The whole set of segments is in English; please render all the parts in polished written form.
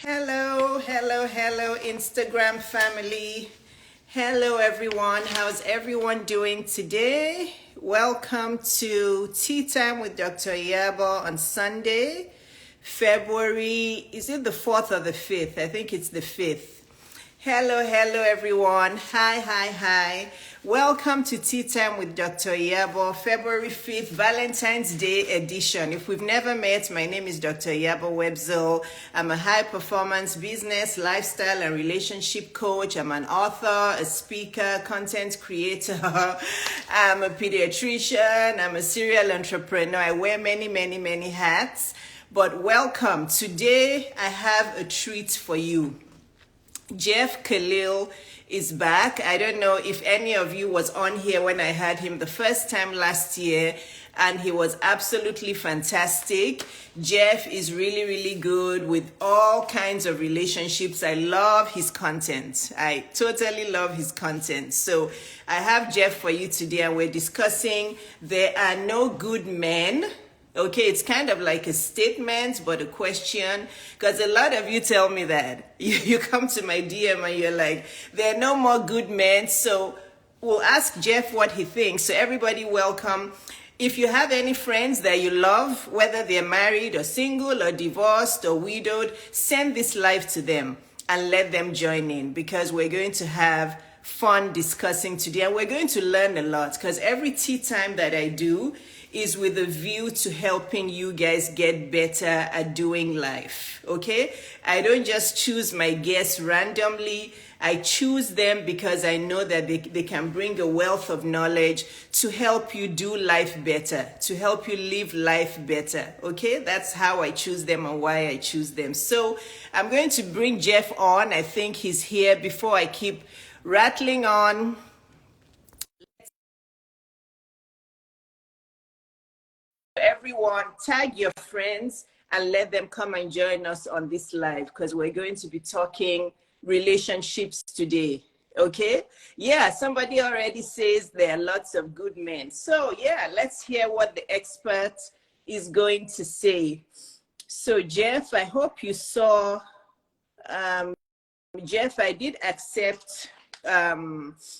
Hello, hello, hello, Instagram family. Hello, everyone. How's everyone doing today? Welcome to Tea Time with Dr. Yabo on Sunday, February, is it the 4th or the 5th? I think it's the 5th. Hello, hello, everyone. Hi, hi, hi. Welcome to Tea Time with Dr. Yabo, February 5th, Valentine's Day edition. If we've never met, my name is Dr. Yabo Webzel. I'm a high performance business, lifestyle, and relationship coach. I'm an author, a speaker, content creator. I'm a pediatrician. I'm a serial entrepreneur. I wear many, many, many hats. But welcome. Today, I have a treat for you. Jeff Kallil is back. I don't know if any of you was on here when I had him the first time last year, and he was absolutely fantastic. Jeff is really, really good with all kinds of relationships. I love his content. I totally love his content. So I have Jeff for you today, and we're discussing there are no good men. Okay, it's kind of like a statement, but a question, because a lot of you tell me that. You come to my DM and you're like, there are no more good men. So we'll ask Jeff what he thinks. So everybody, welcome. If you have any friends that you love, whether they're married or single or divorced or widowed, send this live to them and let them join in, because we're going to have fun discussing today, and we're going to learn a lot, because every tea time that I do is with a view to helping you guys get better at doing life, okay? I don't just choose my guests randomly. I choose them because I know that they can bring a wealth of knowledge to help you do life better, to help you live life better, okay? That's how I choose them and why I choose them. So I'm going to bring Jeff on. I think he's here. Before I keep rattling on, everyone, tag your friends and let them come and join us on this live, because we're going to be talking relationships today. Okay? Yeah, somebody already says there are lots of good men. So yeah, let's hear what the expert is going to say. So Jeff, I hope you saw, Jeff, I did accept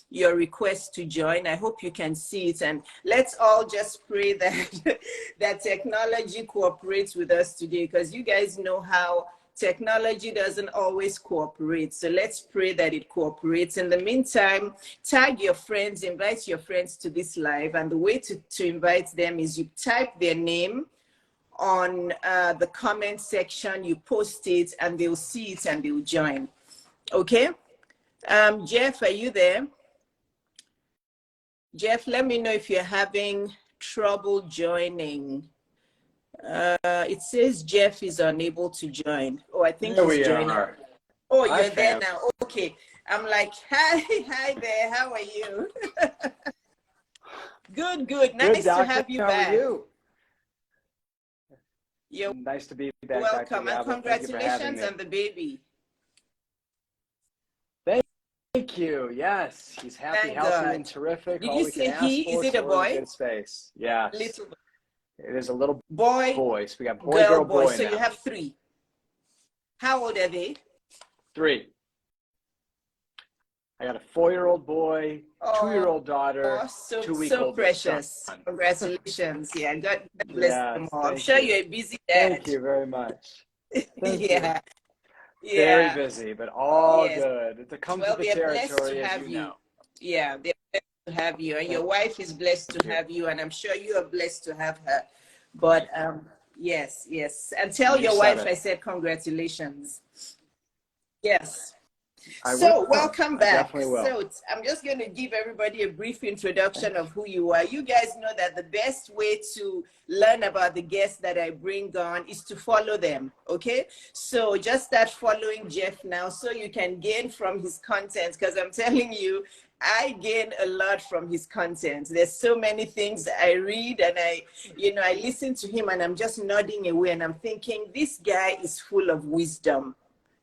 your request to join. I hope you can see it, and let's all just pray that that technology cooperates with us today, because you guys know how technology doesn't always cooperate. So let's pray that it cooperates. In the meantime, tag your friends, invite your friends to this live, and the way to invite them is you type their name on the comment section, you post it, and they'll see it and they'll join. Okay? Jeff, are you there? Jeff, let me know if you're having trouble joining. It says Jeff is unable to join. Oh, I think he's joining. Oh, you're there now. Okay. I'm like, hi there. How are you? Good, good. Nice to have you back. How are you? You're nice to be back. Welcome, and congratulations on the baby. Thank you. Yes, he's happy, Thank healthy, God. and terrific. Did all you we say can he? ask for, Is it a boy? Good space. Yes. Little It is a little boy. Boy. So we got boy, girl, boy. So now. you have 3. How old are they? 3. I got a 4-year-old boy, 2-year-old daughter, 2-week-old so precious. son. Congratulations. Yeah, God bless them all. I'm sure you're a busy dad. Thank you very much. Thank yeah. you. Very busy, but all good. It comes with the to territory, as have you know. Yeah, they're blessed to have you, and your wife is blessed to have you, and I'm sure you are blessed to have her. But yes, and tell your wife I said congratulations. Yes. So welcome back. So I'm just going to give everybody a brief introduction of who you are. You guys know that the best way to learn about the guests that I bring on is to follow them, okay? So just start following Jeff now so you can gain from his content, because I'm telling you, I gain a lot from his content. There's so many things that I read, and I listen to him, and I'm just nodding away, and I'm thinking, this guy is full of wisdom.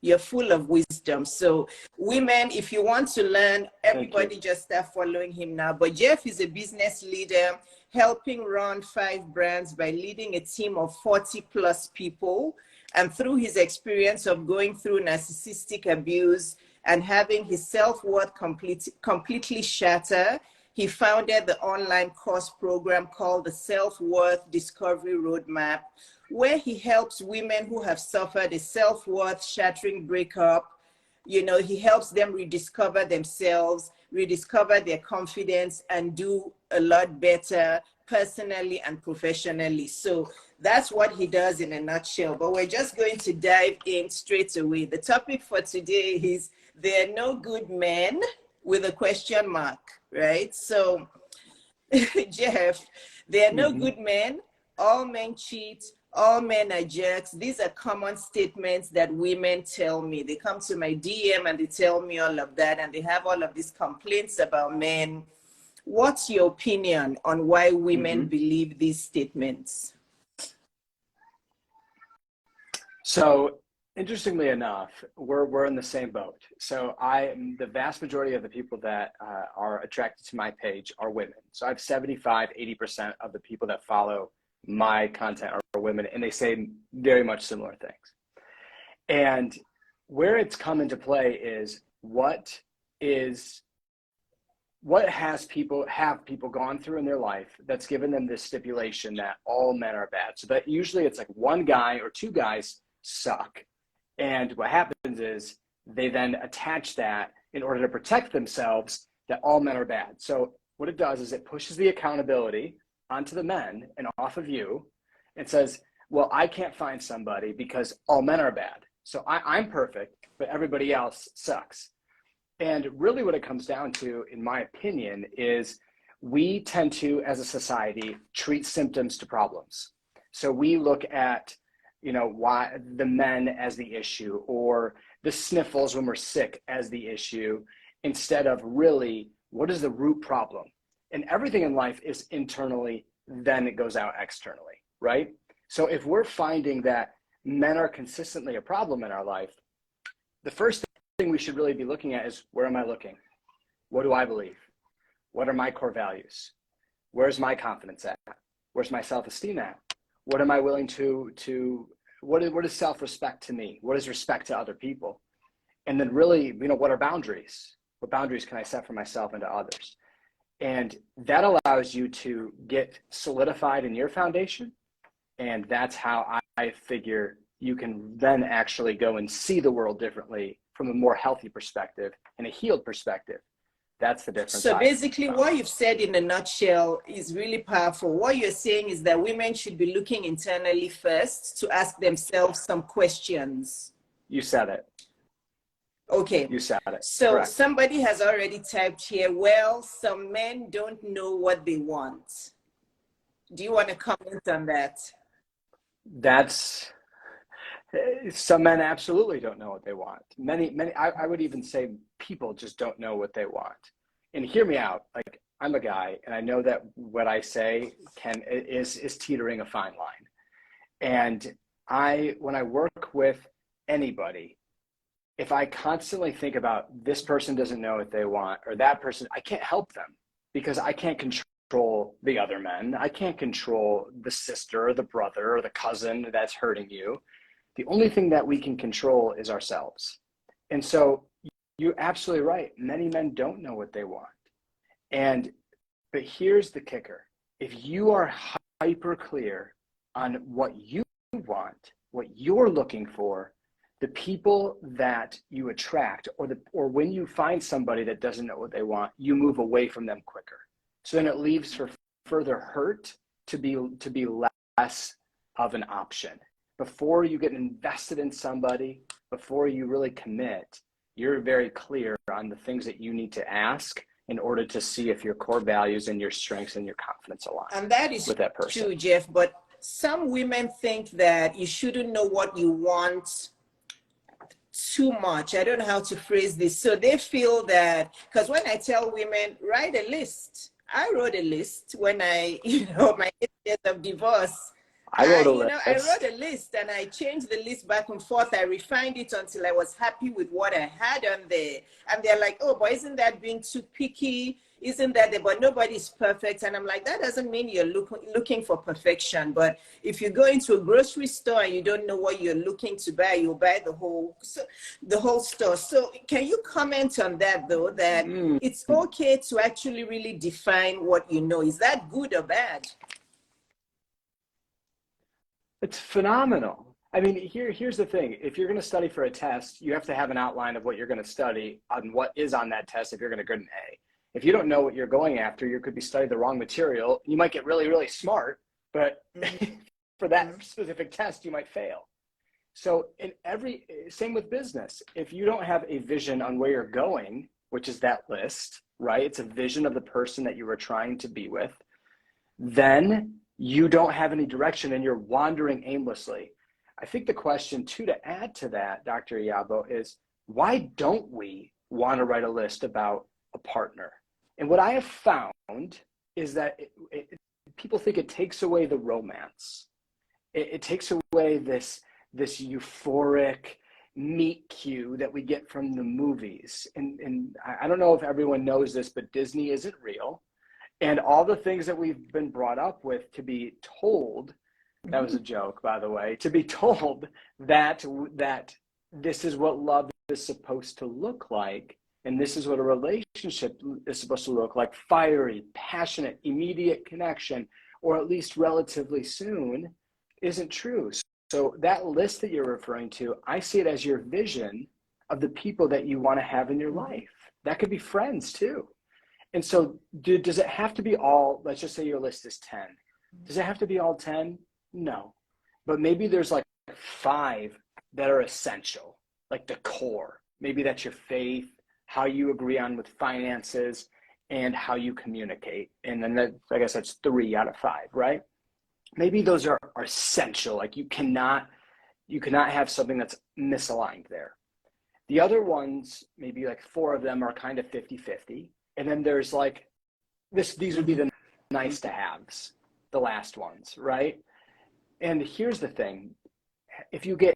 You're full of wisdom. So women, if you want to learn, everybody just start following him now. But Jeff is a business leader, helping run 5 brands by leading a team of 40+ people. And through his experience of going through narcissistic abuse and having his self-worth completely shatter, he founded the online course program called the Self-Worth Rediscovery Roadmap, where he helps women who have suffered a self-worth shattering breakup. You know, he helps them rediscover themselves, rediscover their confidence, and do a lot better personally and professionally. So that's what he does in a nutshell. But we're just going to dive in straight away. The topic for today is there are no good men with a question mark, right? So, Jeff, there are no good men. All men cheat. All men are jerks. These are common statements that women tell me. They come to my DM and they tell me all of that, and they have all of these complaints about men. What's your opinion on why women believe these statements? So, interestingly enough, we're in the same boat. So the vast majority of the people that are attracted to my page are women. So I have 75–80% of the people that follow my content are women, and they say very much similar things. And where it's come into play is what have people gone through in their life that's given them this stipulation that all men are bad. So that usually it's like one guy or two guys suck. And what happens is they then attach that in order to protect themselves that all men are bad. So what it does is it pushes the accountability onto the men and off of you and says, well, I can't find somebody because all men are bad. So I'm perfect, but everybody else sucks. And really what it comes down to, in my opinion, is we tend to, as a society, treat symptoms to problems. So we look at, why the men as the issue, or the sniffles when we're sick as the issue, instead of really, what is the root problem? And everything in life is internally, then it goes out externally, right? So if we're finding that men are consistently a problem in our life, the first thing we should really be looking at is, where am I looking? What do I believe? What are my core values? Where's my confidence at? Where's my self-esteem at? What am I willing what is self-respect to me? What is respect to other people? And then really, what are boundaries? What boundaries can I set for myself and to others? And that allows you to get solidified in your foundation. And that's how I figure you can then actually go and see the world differently from a more healthy perspective and a healed perspective. That's the difference. So basically what you've said in a nutshell is really powerful. What you're saying is that women should be looking internally first to ask themselves some questions. You said it. Okay. You said it. So correct. Somebody has already typed here, well, some men don't know what they want. Do you want to comment on that? Some men absolutely don't know what they want. Many, I would even say people just don't know what they want. And hear me out. Like, I'm a guy, and I know that what I say is teetering a fine line. And when I work with anybody, if I constantly think about this person doesn't know what they want, or that person, I can't help them because I can't control the other men. I can't control the sister or the brother or the cousin that's hurting you. The only thing that we can control is ourselves. And so you're absolutely right. Many men don't know what they want. But here's the kicker. If you are hyper clear on what you want, what you're looking for, the people that you attract, or when you find somebody that doesn't know what they want, you move away from them quicker. So then it leaves for further hurt to be less of an option. Before you get invested in somebody, before you really commit, you're very clear on the things that you need to ask in order to see if your core values and your strengths and your confidence align. And that is with that person. True, Jeff, but some women think that you shouldn't know what you want too much. I don't know how to phrase this. So they feel that, because when I tell women, write a list, I wrote a list when my 8 years of divorce. I wrote a list. I wrote a list and I changed the list back and forth. I refined it until I was happy with what I had on there. And they're like, oh, but isn't that being too picky? isn't that there? But nobody's perfect. And I'm like, that doesn't mean you're looking for perfection. But if you go into a grocery store and you don't know what you're looking to buy, you'll buy the whole store. So can you comment on that, though, that it's okay to actually really define what you know? Is that good or bad? It's phenomenal. I mean, here's the thing. If you're going to study for a test, you have to have an outline of what you're going to study on what is on that test if you're going to get an A. If you don't know what you're going after, you could be studying the wrong material. You might get really, really smart, but for that specific test, you might fail. So same with business. If you don't have a vision on where you're going, which is that list, right? It's a vision of the person that you were trying to be with, then you don't have any direction and you're wandering aimlessly. I think the question too, to add to that, Dr. Yabo, is why don't we want to write a list about a partner? And what I have found is that people think it takes away the romance. It takes away this euphoric meet cute that we get from the movies. And I don't know if everyone knows this, but Disney isn't real. And all the things that we've been brought up with to be told, that was a joke, by the way, to be told that this is what love is supposed to look like, and this is what a relationship is supposed to look like: fiery, passionate, immediate connection, or at least relatively soon, isn't true. So that list that you're referring to, I see it as your vision of the people that you want to have in your life. That could be friends too. And so does it have to be all, let's just say your list is 10. Does it have to be all 10? No. But maybe there's like 5 that are essential, like the core. Maybe that's your faith, how you agree on with finances, and how you communicate. And then I guess that's 3 out of 5, right? Maybe those are essential. Like you cannot have something that's misaligned there. The other ones, maybe like 4 of them are kind of 50-50. And then there's like these would be the nice to haves, the last ones, right? And here's the thing. If you get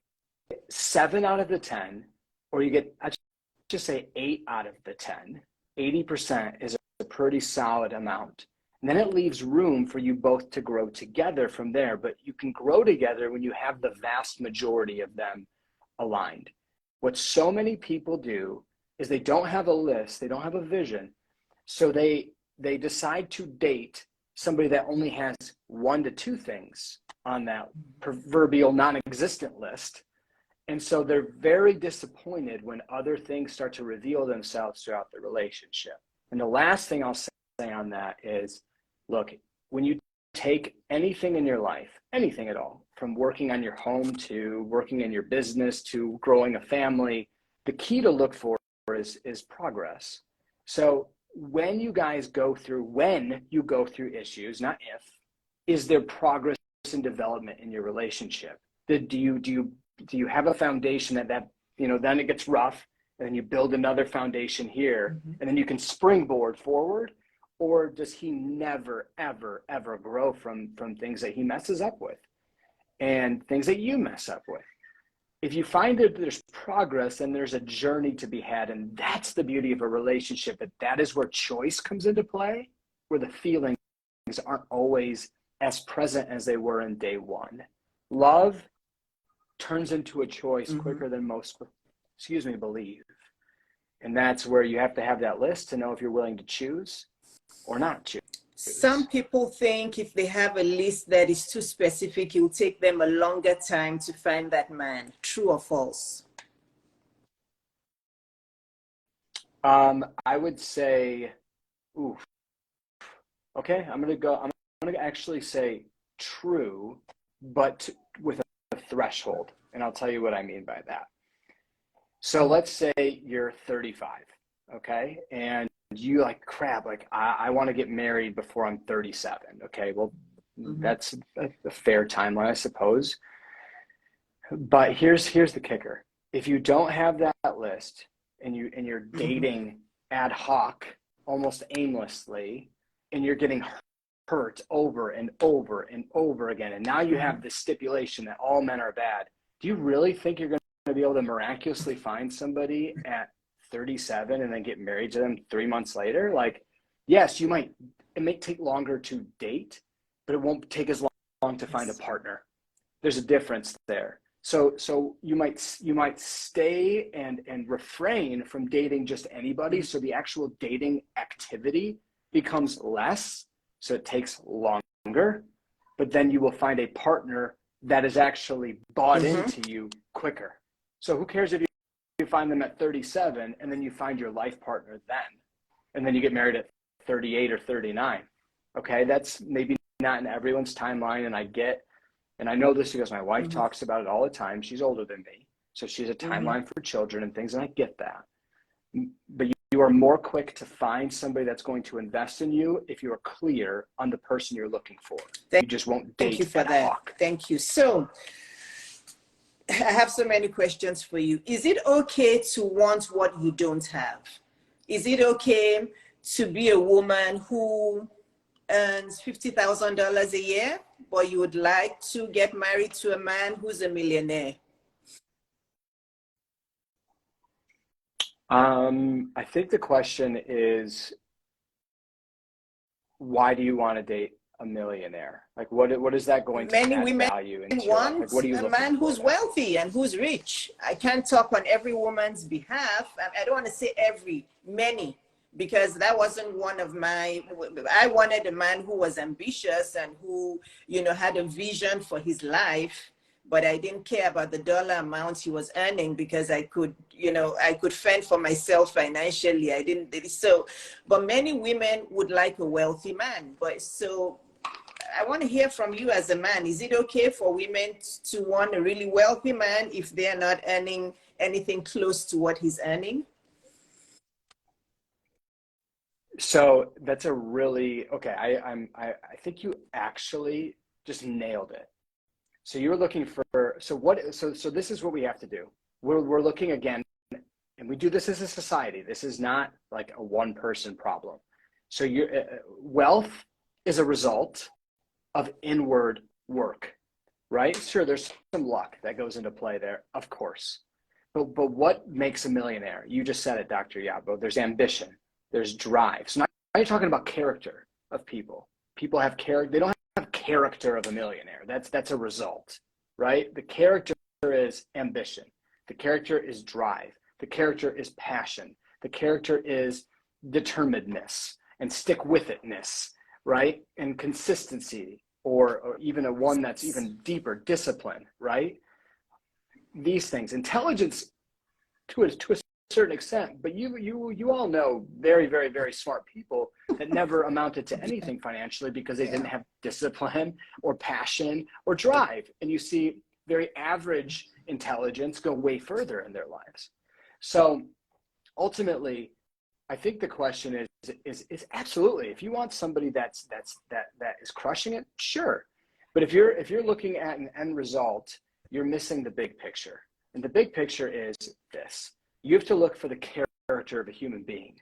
7 out of the 10, or you get, I just say 8 out of the 10, 80% is a pretty solid amount. And then it leaves room for you both to grow together from there. But you can grow together when you have the vast majority of them aligned. What so many people do is they don't have a list, they don't have a vision. So they decide to date somebody that only has 1 to 2 things on that proverbial non-existent list. And so they're very disappointed when other things start to reveal themselves throughout the relationship. And the last thing I'll say on that is, look, when you take anything in your life, anything at all, from working on your home to working in your business to growing a family, the key to look for is progress. So when you go through issues, not if, is there progress and development in your relationship? Do you have a foundation that then it gets rough and then you build another foundation here and then you can springboard forward? Or does he never, ever, ever grow from things that he messes up with and things that you mess up with? If you find that there's progress and there's a journey to be had, and that's the beauty of a relationship, that is where choice comes into play, where the feelings aren't always as present as they were in day one. Love turns into a choice quicker than most, believe. And that's where you have to have that list to know if you're willing to choose or not choose. Some people think if they have a list that is too specific, it will take them a longer time to find that man. True or false? I would say, okay, I'm going to actually say true, but with a threshold. And I'll tell you what I mean by that. So let's say you're 35, okay? And you like, crap, like I want to get married before I'm 37. Okay, well, that's a fair timeline, I suppose. But here's the kicker. If you don't have that list and you're dating ad hoc, almost aimlessly, and you're getting hurt over and over and over again, and now you have this stipulation that all men are bad, do you really think you're going to be able to miraculously find somebody at 37 and then get married to them 3 months later? Like, Yes, it may take longer to date, but it won't take as long to find a Yes. partner. There's a difference there. So you might stay and refrain from dating just anybody. So the actual dating activity becomes less. So it takes longer, but then you will find a partner that is actually bought into you quicker. So who cares if you find them at 37 and then you find your life partner then, and then you get married at 38 or 39. Okay, that's maybe not in everyone's timeline, and I know this because my wife talks about it all the time. She's older than me, so she has a timeline for children and things, and I get that. But you are more quick to find somebody that's going to invest in you if you are clear on the person you're looking for. You just won't date Thank you for ad that. hoc. Thank you. So I have so many questions for you. Is it okay to want what you don't have? Is it okay to be a woman who earns $50,000 a year, but you would like to get married to a man who's a millionaire? I think the question is, why do you want to date a millionaire? Like, what is that going to Many add women value into your life? want Like, what are you a looking man for who's there? wealthy and who's rich. I can't talk on every woman's behalf. I don't want to say every, many, because that wasn't one of my, I wanted a man who was ambitious and who, you know, had a vision for his life, but I didn't care about the dollar amount he was earning because I could, you know, I could fend for myself financially. I didn't, so, but many women would like a wealthy man. But so I want to hear from you as a man. Is it okay for women to want a really wealthy man if they're not earning anything close to what he's earning? So that's a really okay. I think you actually just nailed it. So you're looking for so this is what we have to do. We're looking again, and we do this as a society. This is not like a one person problem. So your wealth is a result of inward work, right? Sure, there's some luck that goes into play there, of course. But what makes a millionaire? You just said it, Dr. Yabo. There's ambition, there's drive. So now you're talking about character of people. People have character. They don't have character of a millionaire. That's a result, right? The character is ambition. The character is drive. The character is passion. The character is determinedness and stick with itness, right? And consistency, or even a one that's even deeper, discipline, right? These things, intelligence to a certain extent, but you all know very, very, very smart people that never amounted to anything financially because they didn't have discipline or passion or drive. And you see very average intelligence go way further in their lives. So ultimately, I think the question is absolutely, if you want somebody that is crushing it, sure. But if you're looking at an end result, you're missing the big picture. And the big picture is this. You have to look for the character of a human being.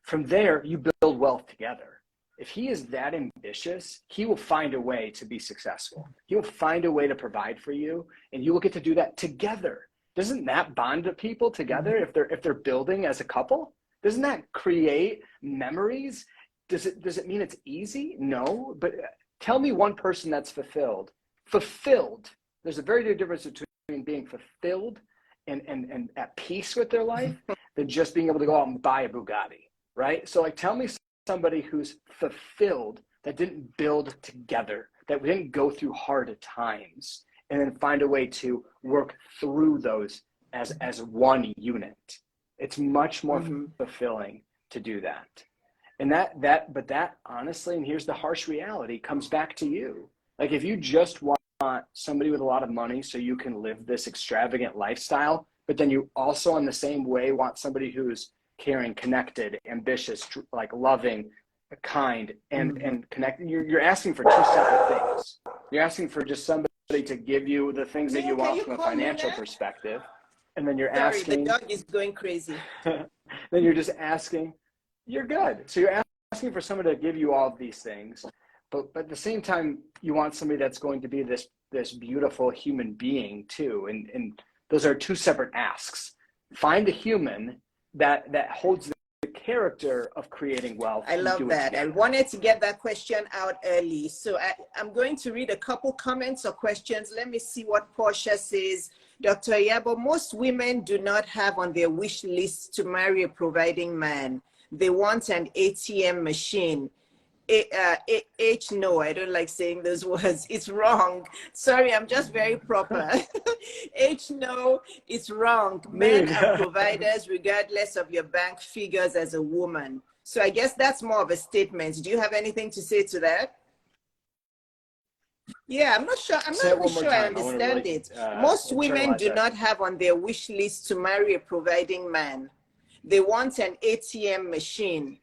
From there, you build wealth together. If he is that ambitious, he will find a way to be successful. He will find a way to provide for you, and you will get to do that together. Doesn't that bond people together if they're building as a couple? Doesn't that create memories? Does it mean it's easy? No, but tell me one person that's fulfilled. Fulfilled. There's a very big difference between being fulfilled and at peace with their life than just being able to go out and buy a Bugatti, right? So like, tell me somebody who's fulfilled that didn't build together, that didn't go through hard times and then find a way to work through those as one unit. It's much more fulfilling to do that. And but that honestly, and here's the harsh reality, comes back to you. Like if you just want somebody with a lot of money so you can live this extravagant lifestyle, but then you also on the same way want somebody who's caring, connected, ambitious, like loving, kind, and connected, you're asking for two separate things. You're asking for just somebody to give you the things that you want from a financial perspective. And then you're asking, the dog is going crazy. then you're just asking, you're good. So you're asking for someone to give you all of these things, but at the same time, you want somebody that's going to be this beautiful human being too. And those are two separate asks. Find a human that holds the character of creating wealth. I love that. I wanted to get that question out early. So I'm going to read a couple comments or questions. Let me see what Portia says. Dr. Yabo, most women do not have on their wish list to marry a providing man. They want an ATM machine. No, I don't like saying those words. It's wrong. Sorry, I'm just very proper. No, it's wrong. Men are providers regardless of your bank figures as a woman. So I guess that's more of a statement. Do you have anything to say to that? Yeah, I'm not sure. I'm not even sure I understand it. Most women do not have on their wish list to marry a providing man. They want an ATM machine.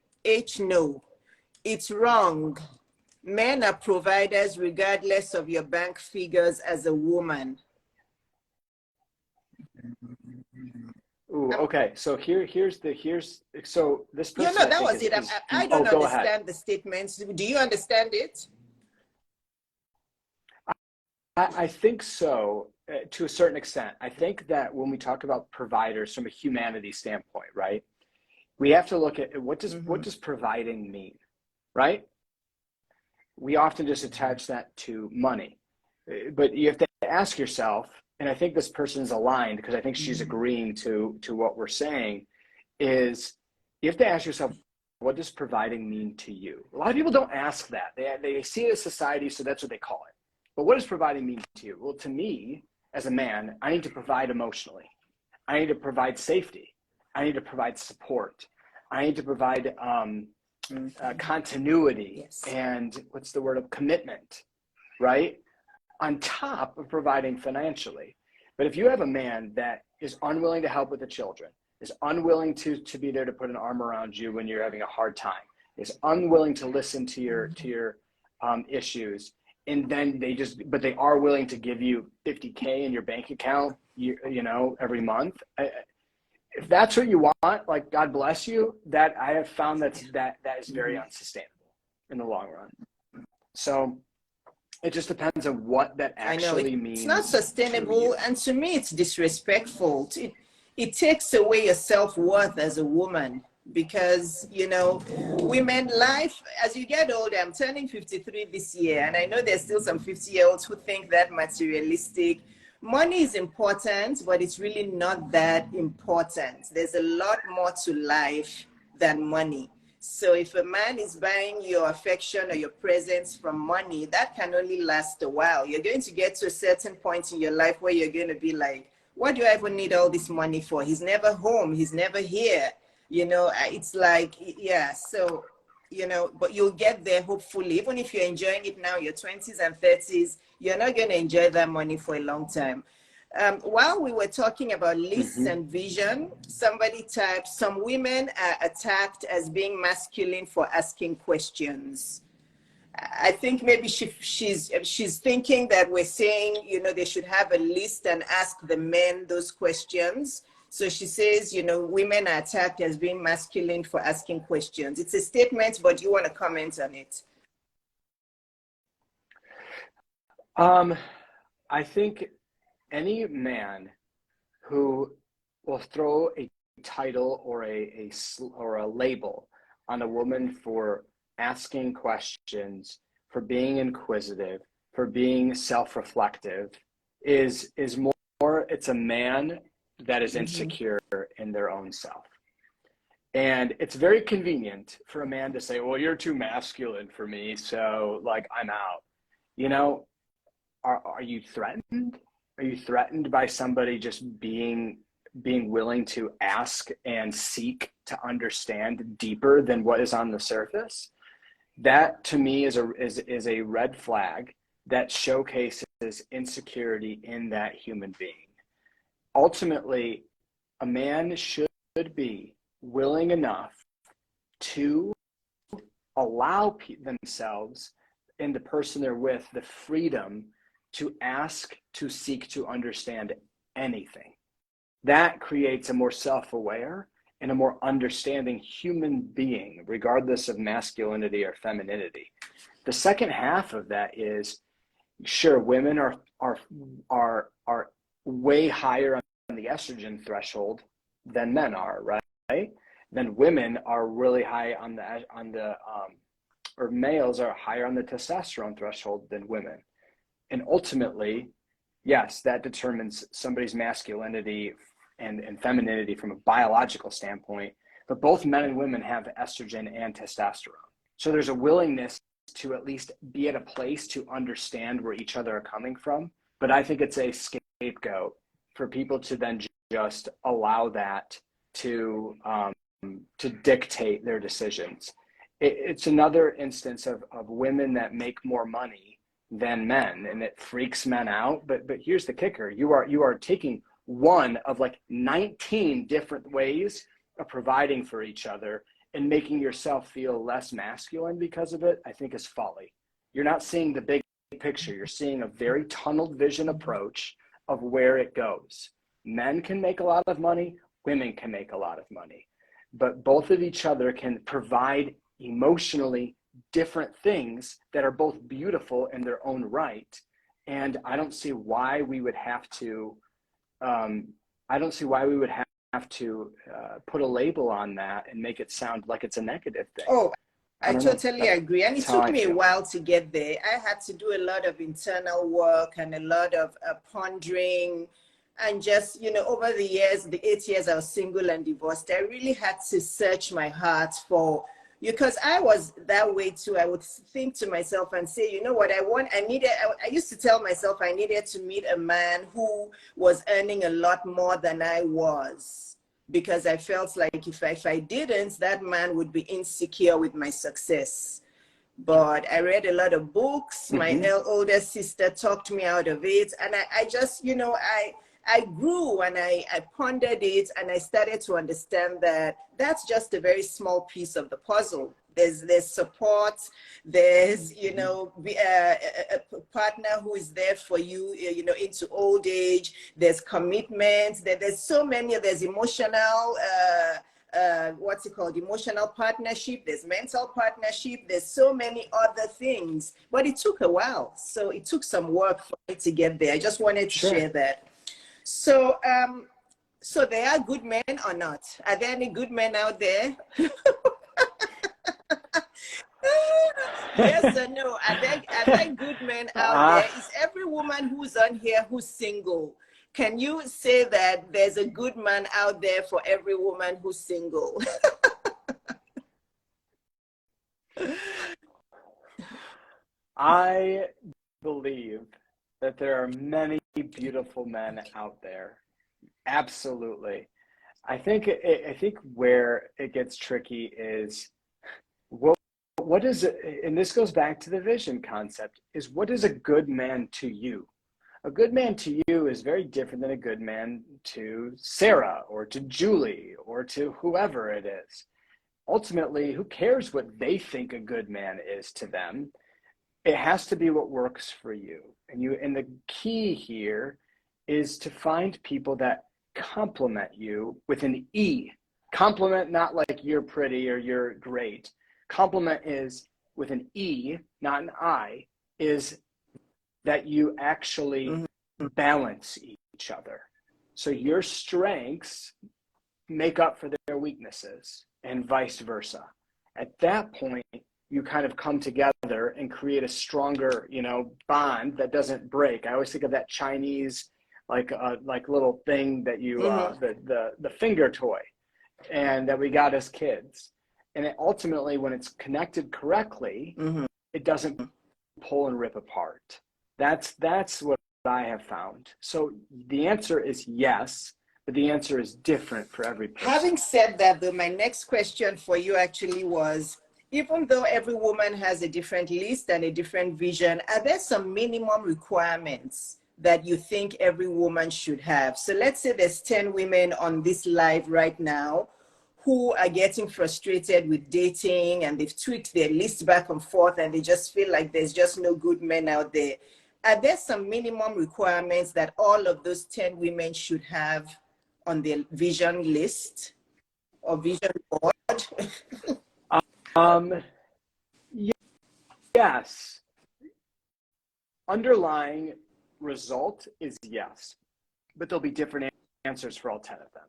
No. It's wrong. Men are providers regardless of your bank figures as a woman. Ooh, okay. So here's so this person. No, that was it. I don't understand the statements. Do you understand it? I think so, to a certain extent. I think that when we talk about providers from a humanity standpoint, right, we have to look at what does providing mean, right? We often just attach that to money, but you have to ask yourself, and I think this person is aligned because I think she's agreeing to what we're saying, is you have to ask yourself, what does providing mean to you? A lot of people don't ask that. They see it as society, so that's what they call it. But what does providing mean to you? Well, to me, as a man, I need to provide emotionally. I need to provide safety. I need to provide support. I need to provide continuity, yes, and what's the word of commitment, right? On top of providing financially. But if you have a man that is unwilling to help with the children, is unwilling to be there to put an arm around you when you're having a hard time, is unwilling to listen to your issues, and then but they are willing to give you $50K in your bank account, you know, every month. If that's what you want, like, God bless you, that I have found that is very unsustainable in the long run. So it just depends on what that actually means. It's not sustainable, and to me, it's disrespectful. It takes away your self-worth as a woman. Because, you know, women life, as you get older, I'm turning 53 this year, and I know there's still some 50-year-olds who think that materialistic money is important, but it's really not that important. There's a lot more to life than money. So if a man is buying your affection or your presence from money, that can only last a while. You're going to get to a certain point in your life where you're going to be like, what do I even need all this money for? He's never home. He's never here. You know, it's like, yeah, so, you know, but you'll get there hopefully. Even if you're enjoying it now, your 20s and 30s, you're not going to enjoy that money for a long time. While we were talking about lists and vision, somebody typed, some women are attacked as being masculine for asking questions. I think maybe she's thinking that we're saying, you know, they should have a list and ask the men those questions. So she says, you know, women are attacked as being masculine for asking questions. It's a statement, but you want to comment on it? I think any man who will throw a title or a label on a woman for asking questions, for being inquisitive, for being self-reflective is more, it's a man that is insecure in their own self. And it's very convenient for a man to say, well, you're too masculine for me, so like I'm out. You know, are you threatened? Are you threatened by somebody just being willing to ask and seek to understand deeper than what is on the surface? That to me is a red flag that showcases insecurity in that human being. Ultimately, a man should be willing enough to allow themselves and the person they're with the freedom to ask, to seek, to understand anything. That creates a more self-aware and a more understanding human being, regardless of masculinity or femininity. The second half of that is, sure, women are way higher on the estrogen threshold than men are, right? then women are really high or males are higher on the testosterone threshold than women. And ultimately, yes, that determines somebody's masculinity and femininity from a biological standpoint, but both men and women have estrogen and testosterone. So there's a willingness to at least be at a place to understand where each other are coming from. But I think it's a scapegoat for people to then just allow that to dictate their decisions. It's another instance of women that make more money than men, and it freaks men out. But here's the kicker: you are taking one of like 19 different ways of providing for each other and making yourself feel less masculine because of it. I think is folly. You're not seeing the big picture. You're seeing a very tunneled vision approach of where it goes. Men can make a lot of money, women can make a lot of money, but both of each other can provide emotionally different things that are both beautiful in their own right. And I don't see why we would have to put a label on that and make it sound like it's a negative thing. Oh, I totally agree. And it That's how took I me a feel. while to get there. I had to do a lot of internal work and a lot of pondering. And just, over the years, the 8 years I was single and divorced, I really had to search my heart because I was that way too. I would think to myself and say, you know what, I used to tell myself I needed to meet a man who was earning a lot more than I was, because I felt like if I didn't, that man would be insecure with my success. But I read a lot of books. My older sister talked me out of it. And I just, I grew and I pondered it, and I started to understand that that's just a very small piece of the puzzle. There's support, there's, a partner who is there for you, into old age, there's commitment, there's so many, there's emotional, emotional partnership, there's mental partnership, there's so many other things, but it took a while. So it took some work for me to get there. I just wanted to share that. So, so there are good men or not? Are there any good men out there? Yes or no? Are there good men out there? Is every woman who's on here who's single? Can you say that there's a good man out there for every woman who's single? I believe that there are many beautiful men out there. Absolutely. I think where it gets tricky is what is it, and this goes back to the vision concept, is what is a good man to you? A good man to you is very different than a good man to Sarah or to Julie or to whoever it is. Ultimately, who cares what they think a good man is to them? It has to be what works for you. And the key here is to find people that compliment you with an E. Compliment, not like you're pretty or you're great. Compliment is with an E, not an I, is that you actually balance each other. So your strengths make up for their weaknesses and vice versa. At that point, you kind of come together and create a stronger, bond that doesn't break. I always think of that Chinese, like little thing that you, the finger toy, and that we got as kids. And ultimately, when it's connected correctly, it doesn't pull and rip apart. That's what I have found. So the answer is yes, but the answer is different for every person. Having said that, though, my next question for you actually was, even though every woman has a different list and a different vision, are there some minimum requirements that you think every woman should have? So let's say there's 10 women on this live right now who are getting frustrated with dating, and they've tweaked their list back and forth, and they just feel like there's just no good men out there. Are there some minimum requirements that all of those 10 women should have on their vision list or vision board? Yes. Underlying result is yes, but there'll be different answers for all 10 of them.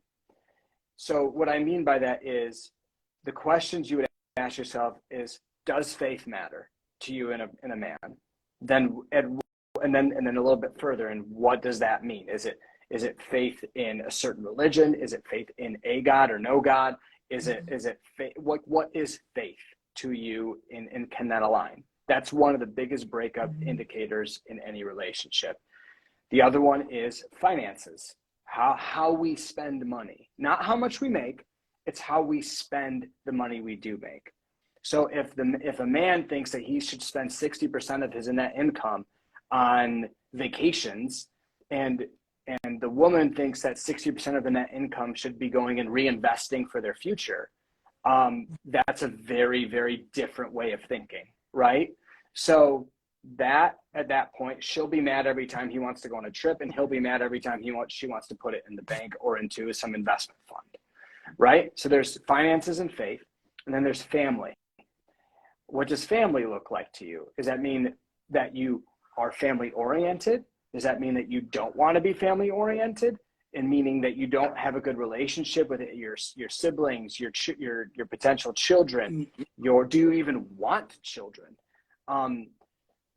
So what I mean by that is the questions you would ask yourself is, does faith matter to you in a man? Then and then a little bit further, and what does that mean? Is it faith in a certain religion? Is it faith in a God or no God? Is it faith? What is faith to you, and can that align? That's one of the biggest breakup indicators in any relationship. The other one is finances. How we spend money, not how much we make, it's how we spend the money we do make. So if a man thinks that he should spend 60% of his net income on vacations, and the woman thinks that 60% of the net income should be going and reinvesting for their future, that's a very, very different way of thinking, right? So that at that point, she'll be mad every time he wants to go on a trip, and he'll be mad every time she wants to put it in the bank or into some investment fund, right? So there's finances and faith, and then there's family. What does family look like to you? Does that mean that you are family oriented? Does that mean that you don't want to be family oriented, and meaning that you don't have a good relationship with your siblings, your potential children? Do you even want children?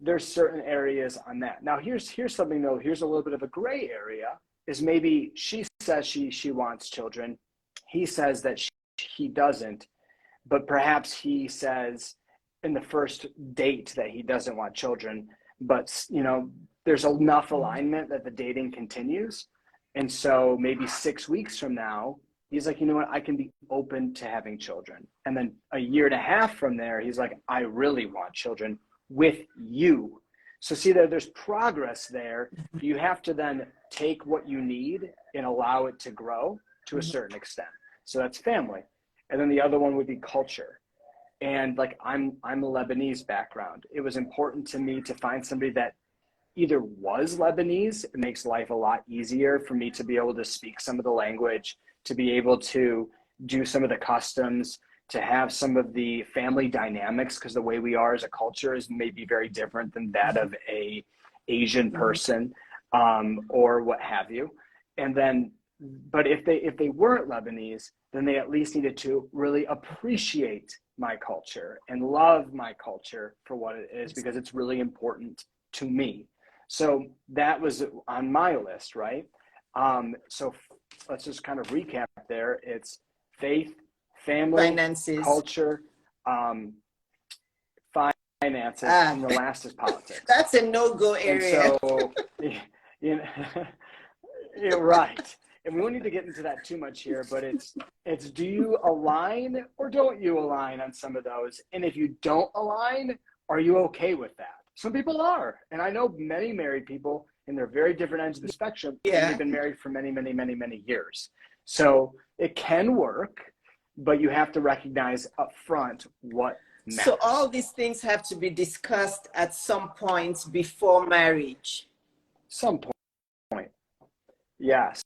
There's certain areas on that. Now here's something though. Here's a little bit of a gray area. Is maybe she says she wants children. He says that he doesn't, but perhaps he says in the first date that he doesn't want children, but there's enough alignment that the dating continues. And so maybe 6 weeks from now, he's like, you know what, I can be open to having children. And then a year and a half from there, he's like, I really want children with you. So see that there's progress there. You have to then take what you need and allow it to grow to a certain extent. So that's family. And then the other one would be culture. And like I'm a Lebanese background. It was important to me to find somebody that either was Lebanese. It makes life a lot easier for me to be able to speak some of the language, to be able to do some of the customs, to have some of the family dynamics, because the way we are as a culture is maybe very different than that of a Asian person, or what have you. And then, but if they weren't Lebanese, then they at least needed to really appreciate my culture and love my culture for what it is, because it's really important to me. So that was on my list, right? So let's just kind of recap there. It's faith, family, Finances, culture, finances, and the last is politics. That's a no-go area. And so, you're right. And we won't need to get into that too much here, but it's do you align or don't you align on some of those? And if you don't align, are you okay with that? Some people are. And I know many married people, and they're very different ends of the spectrum, and they've been married for many, many, many, many years. So it can work, but you have to recognize up front what matters. So all these things have to be discussed at some point before marriage. Some point. Yes,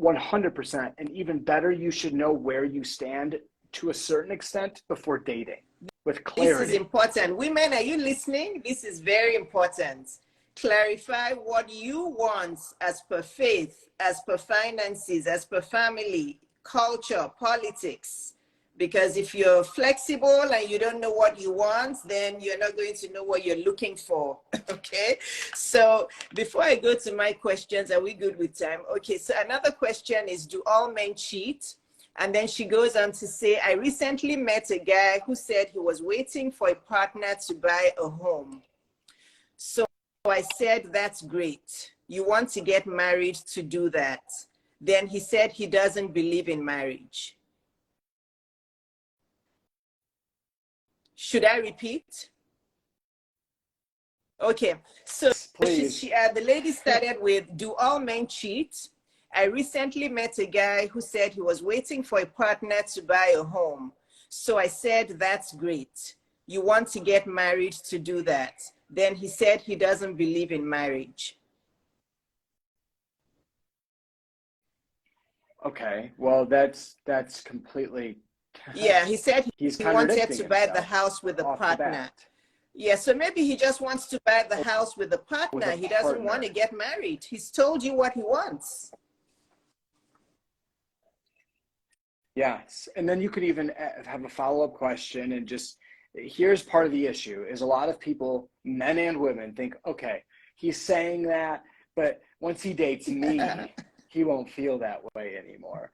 100%. And even better, you should know where you stand to a certain extent before dating with clarity. This is important. Women, are you listening? This is very important. Clarify what you want as per faith, as per finances, as per family, culture, politics. Because if you're flexible and you don't know what you want, then you're not going to know what you're looking for. Okay. So before I go to my questions, are we good with time? Okay. So another question is, do all men cheat? And then she goes on to say, I recently met a guy who said he was waiting for a partner to buy a home. So I said, that's great. You want to get married to do that. Then he said he doesn't believe in marriage. Should I repeat? Okay, so the lady started with, do all men cheat? I recently met a guy who said he was waiting for a partner to buy a home. So I said, that's great. You want to get married to do that. Then he said he doesn't believe in marriage. Okay, well, that's completely... Yeah, he said he wanted to buy the house with a partner. Yeah, so maybe he just wants to buy the house with a partner. He doesn't want to get married. He's told you what he wants. Yes. And then you could even have a follow-up question, and just here's part of the issue is a lot of people, men and women, think, okay, he's saying that, but once he dates me, he won't feel that way anymore.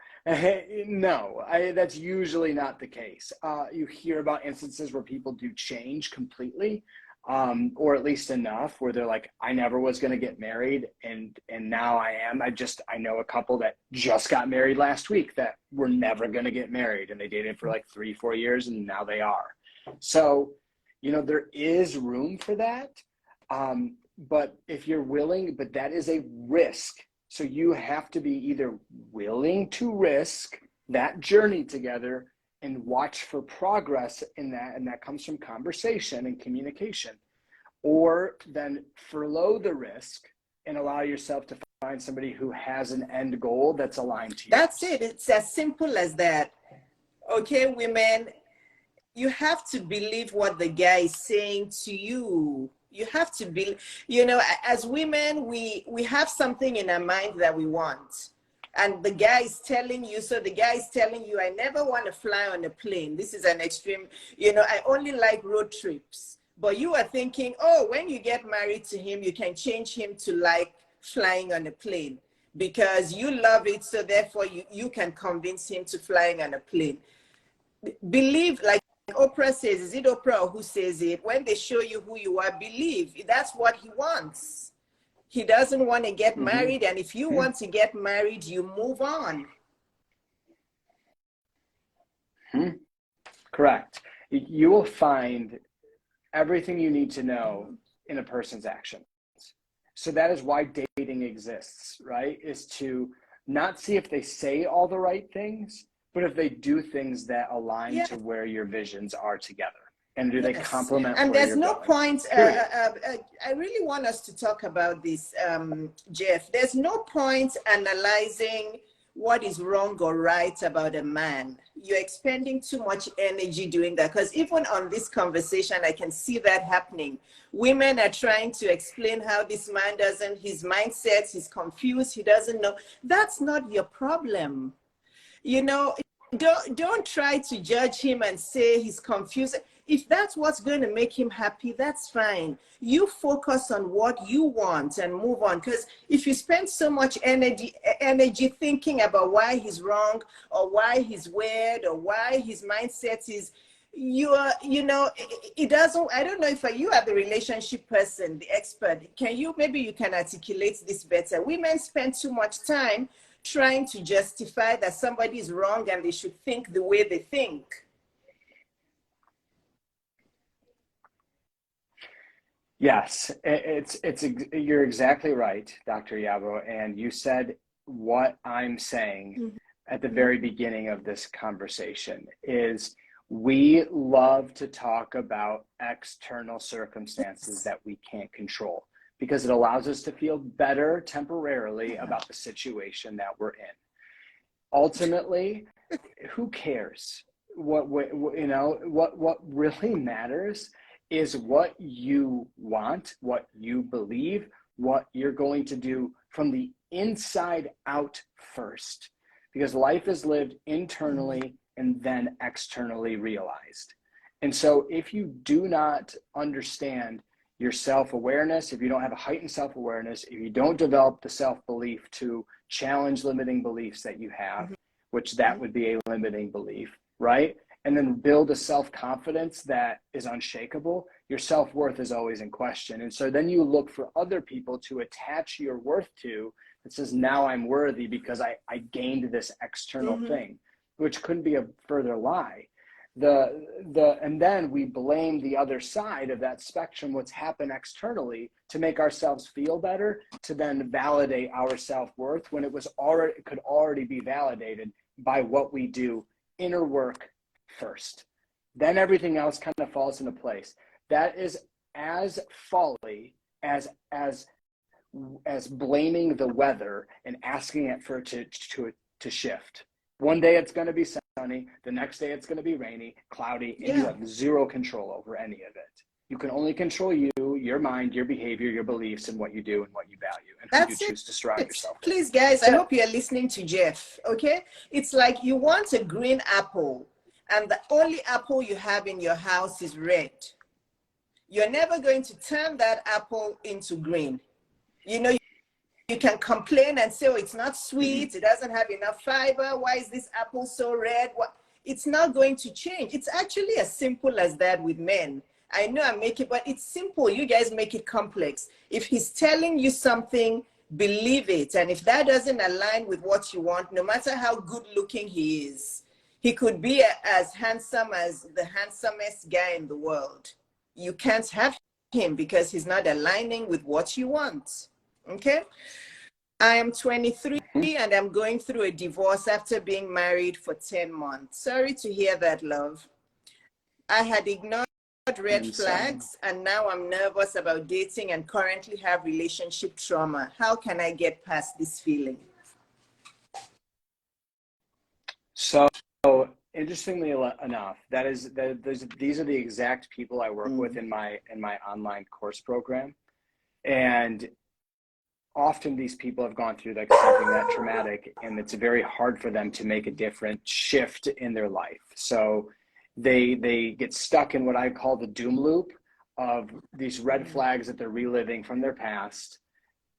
No, that's usually not the case. You hear about instances where people do change completely, or at least enough where they're like, I never was going to get married, and now I am. I know a couple that just got married last week that were never going to get married, and they dated for like 3-4 years, and now they are. So, there is room for that. But if you're willing, but that is a risk. So you have to be either willing to risk that journey together and watch for progress in that, and that comes from conversation and communication, or then furlough the risk and allow yourself to find somebody who has an end goal that's aligned to you. That's it. It's as simple as that. Okay, women, you have to believe what the guy is saying to you. You have to be, as women, we have something in our mind that we want. And the guy is telling you, I never want to fly on a plane. This is an extreme, I only like road trips. But you are thinking, oh, when you get married to him, you can change him to like flying on a plane because you love it. So therefore you can convince him to flying on a plane. Believe, like Oprah says, is it Oprah or who says it? When they show you who you are, believe that's what he wants. He doesn't want to get married, and if you want to get married, you move on. Correct. You will find everything you need to know in a person's actions. So that is why dating exists, right? Is to not see if they say all the right things, but if they do things that align to where your visions are together. And do they complement? And where there's no going? point, I really want us to talk about this, Jeff. There's no point analyzing what is wrong or right about a man. You're expending too much energy doing that, because even on this conversation, I can see that happening. Women are trying to explain how this man doesn't, his mindset, he's confused, he doesn't know. That's not your problem. Don't try to judge him and say he's confused. If that's what's going to make him happy, that's fine. You focus on what you want and move on. Because if you spend so much energy thinking about why he's wrong or why he's weird or why his mindset is, it doesn't, I don't know if you are the relationship person, the expert. Maybe you can articulate this better. Women spend too much time trying to justify that somebody is wrong and they should think the way they think. Yes, you're exactly right, Dr. Yabo. And you said what I'm saying at the very beginning of this conversation is we love to talk about external circumstances that we can't control, because it allows us to feel better temporarily about the situation that we're in. Ultimately, who cares? What really matters is what you want, what you believe, what you're going to do from the inside out first, because life is lived internally and then externally realized. And so if you do not understand your self-awareness, if you don't have a heightened self-awareness, if you don't develop the self-belief to challenge limiting beliefs that you have, which that would be a limiting belief, right? And then build a self-confidence that is unshakable, your self-worth is always in question. And so then you look for other people to attach your worth to that says, now I'm worthy because I gained this external thing, which couldn't be a further lie. And then we blame the other side of that spectrum, what's happened externally, to make ourselves feel better, to then validate our self-worth when it could already be validated by what we do inner work first. Then everything else kind of falls into place. That is as folly as blaming the weather and asking it for it to shift. One day it's going to be sunny, the next day it's going to be rainy, cloudy, and you have zero control over any of it. You can only control you, your mind, your behavior, your beliefs, and what you do and what you value and who you That's choose to surround it. yourself with. Please, guys, I So, hope you're listening to Jeff, okay? It's like you want a green apple, and the only apple you have in your house is red. You're never going to turn that apple into green. You know, you can complain and say, oh, it's not sweet, it doesn't have enough fiber, why is this apple so red? What? It's not going to change. It's actually as simple as that with men. I know I make it, but it's simple. You guys make it complex. If he's telling you something, believe it. And if that doesn't align with what you want, no matter how good looking he is, he could be as handsome as the handsomest guy in the world. You can't have him because he's not aligning with what you want. Okay? I am 23 and I'm going through a divorce after being married for 10 months. Sorry to hear that, love. I had ignored red flags and now I'm nervous about dating and currently have relationship trauma. How can I get past this feeling? So interestingly enough, these are the exact people I work with in my online course program. And often these people have gone through like something that traumatic, and it's very hard for them to make a different shift in their life. So they get stuck in what I call the doom loop of these red flags that they're reliving from their past,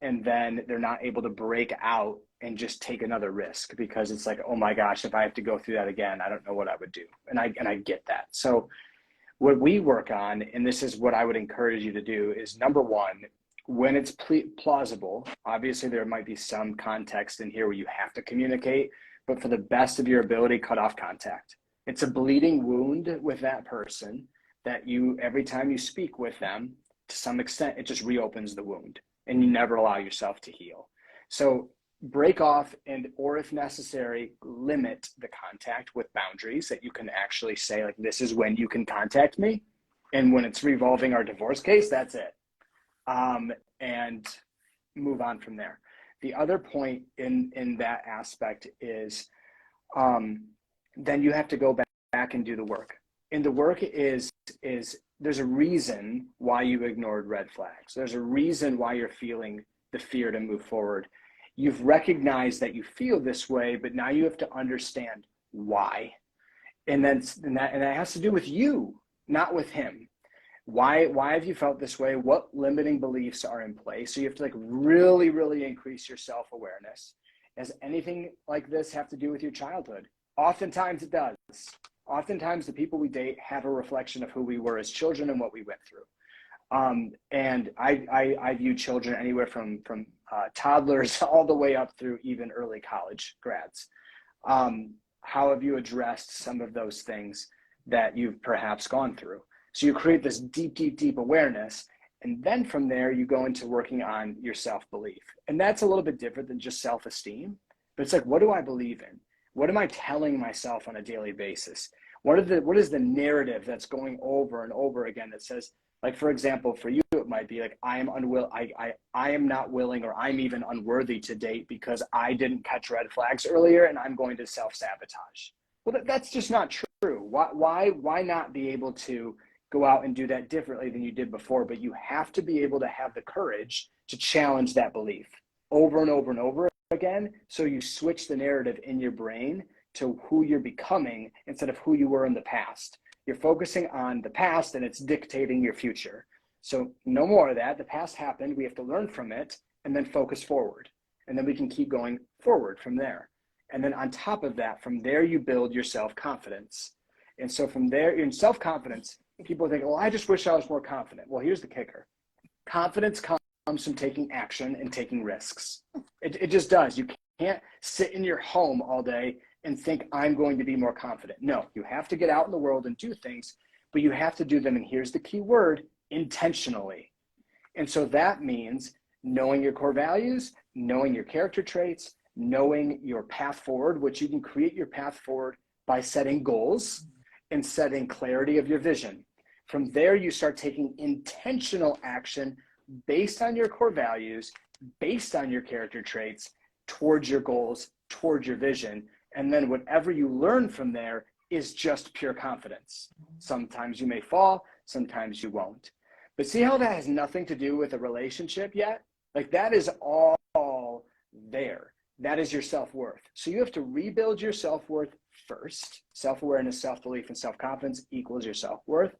and then they're not able to break out and just take another risk because it's like, oh my gosh, if I have to go through that again, I don't know what I would do. And I get that. So what we work on, and this is what I would encourage you to do, is number one, when it's plausible, obviously there might be some context in here where you have to communicate, but for the best of your ability, cut off contact. It's a bleeding wound with that person that you, every time you speak with them, to some extent, it just reopens the wound and you never allow yourself to heal. So break off and, or if necessary, limit the contact with boundaries that you can actually say, like, this is when you can contact me. And when it's revolving our divorce case, that's it. And move on from there. The other point in that aspect is, then you have to go back and do the work. And the work is there's a reason why you ignored red flags. There's a reason why you're feeling the fear to move forward. You've recognized that you feel this way, but now you have to understand why. And that has to do with you, not with him. Why have you felt this way? What limiting beliefs are in place? So you have to like really, really increase your self-awareness. Does anything like this have to do with your childhood? Oftentimes it does. Oftentimes the people we date have a reflection of who we were as children and what we went through. And I view children anywhere from toddlers all the way up through even early college grads. How have you addressed some of those things that you've perhaps gone through? So you create this deep, deep, deep awareness. And then from there, you go into working on your self-belief. And that's a little bit different than just self-esteem. But it's like, what do I believe in? What am I telling myself on a daily basis? What is the narrative that's going over and over again that says, like, for example, for you, it might be like, I am not willing, or I'm even unworthy to date because I didn't catch red flags earlier and I'm going to self-sabotage. Well, that's just not true. Why not be able to go out and do that differently than you did before? But you have to be able to have the courage to challenge that belief over and over and over again. So you switch the narrative in your brain to who you're becoming instead of who you were in the past. You're focusing on the past and it's dictating your future. So no more of that. The past happened. We have to learn from it and then focus forward. And then we can keep going forward from there. And then on top of that, from there, you build your self-confidence. And so from there, in self-confidence, people think, well, I just wish I was more confident. Well, here's the kicker. Confidence comes from taking action and taking risks. It just does. You can't sit in your home all day and think, I'm going to be more confident. No, you have to get out in the world and do things, but you have to do them, and here's the key word, intentionally. And so that means knowing your core values, knowing your character traits, knowing your path forward, which you can create your path forward by setting goals and setting clarity of your vision. From there, you start taking intentional action based on your core values, based on your character traits, towards your goals, towards your vision. And then whatever you learn from there is just pure confidence. Sometimes you may fall, sometimes you won't. But see how that has nothing to do with a relationship yet? Like that is all there. That is your self-worth. So you have to rebuild your self-worth first. Self-awareness, self-belief, and self-confidence equals your self-worth.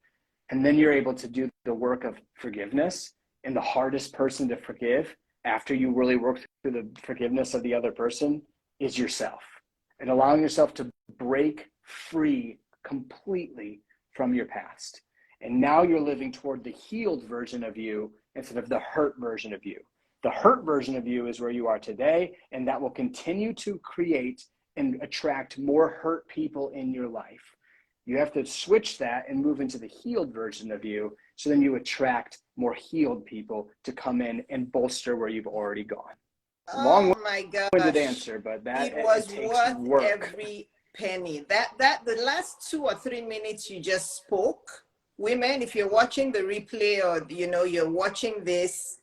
And then you're able to do the work of forgiveness. And the hardest person to forgive after you really work through the forgiveness of the other person is yourself. And allowing yourself to break free completely from your past. And now you're living toward the healed version of you instead of the hurt version of you. The hurt version of you is where you are today, and that will continue to create and attract more hurt people in your life. You have to switch that and move into the healed version of you, so then you attract more healed people to come in and bolster where you've already gone. Oh my Long-winded gosh. answer, but that It was it takes worth work. every penny. That the last 2 or 3 minutes you just spoke, women, if you're watching the replay or you're watching this,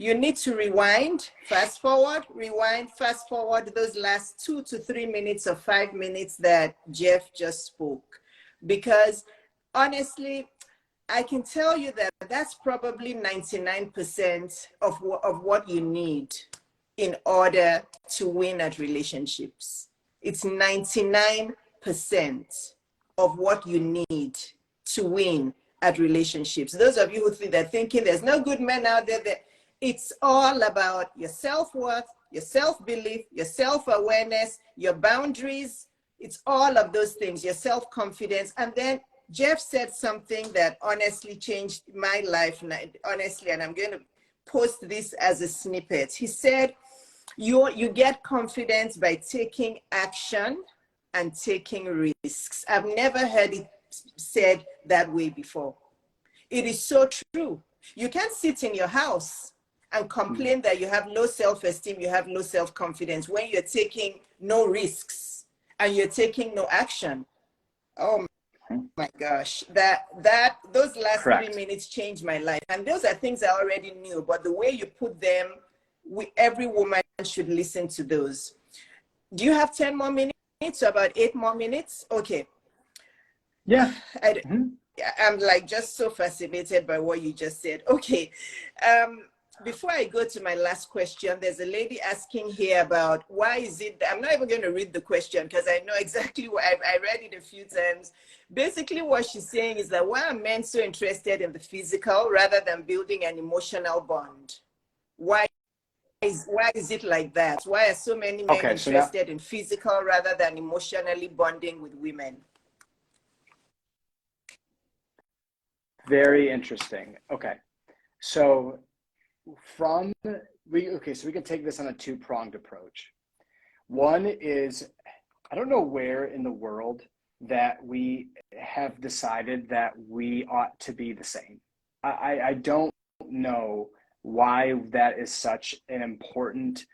you need to rewind, fast forward, rewind, fast forward those last 2 to 3 minutes or 5 minutes that Jeff just spoke. Because honestly, I can tell you that that's probably 99% of what you need in order to win at relationships. It's 99% of what you need to win at relationships. Those of you who think they're thinking there's no good men out there, it's all about your self-worth, your self-belief, your self-awareness, your boundaries. It's all of those things, your self-confidence. And then Jeff said something that honestly changed my life, honestly, and I'm going to post this as a snippet. He said, you get confidence by taking action and taking risks. I've never heard it said that way before. It is so true. You can't sit in your house and complain that you have low self-esteem, you have low self-confidence when you're taking no risks and you're taking no action. Oh my gosh, those last Correct. 3 minutes changed my life. And those are things I already knew, but the way you put them, every woman should listen to those. Do you have 10 more minutes or about 8 more minutes? Okay. Yeah. I'm like just so fascinated by what you just said. Okay. Before I go to my last question, there's a lady asking here about why is it, I'm not even going to read the question because I know exactly what I read it a few times. Basically what she's saying is that why are men so interested in the physical rather than building an emotional bond? Why is it like that? Why are so many men interested in physical rather than emotionally bonding with women? Very interesting. Okay. So we can take this on a two-pronged approach. One is, I don't know where in the world that we have decided that we ought to be the same. I don't know why that is such an important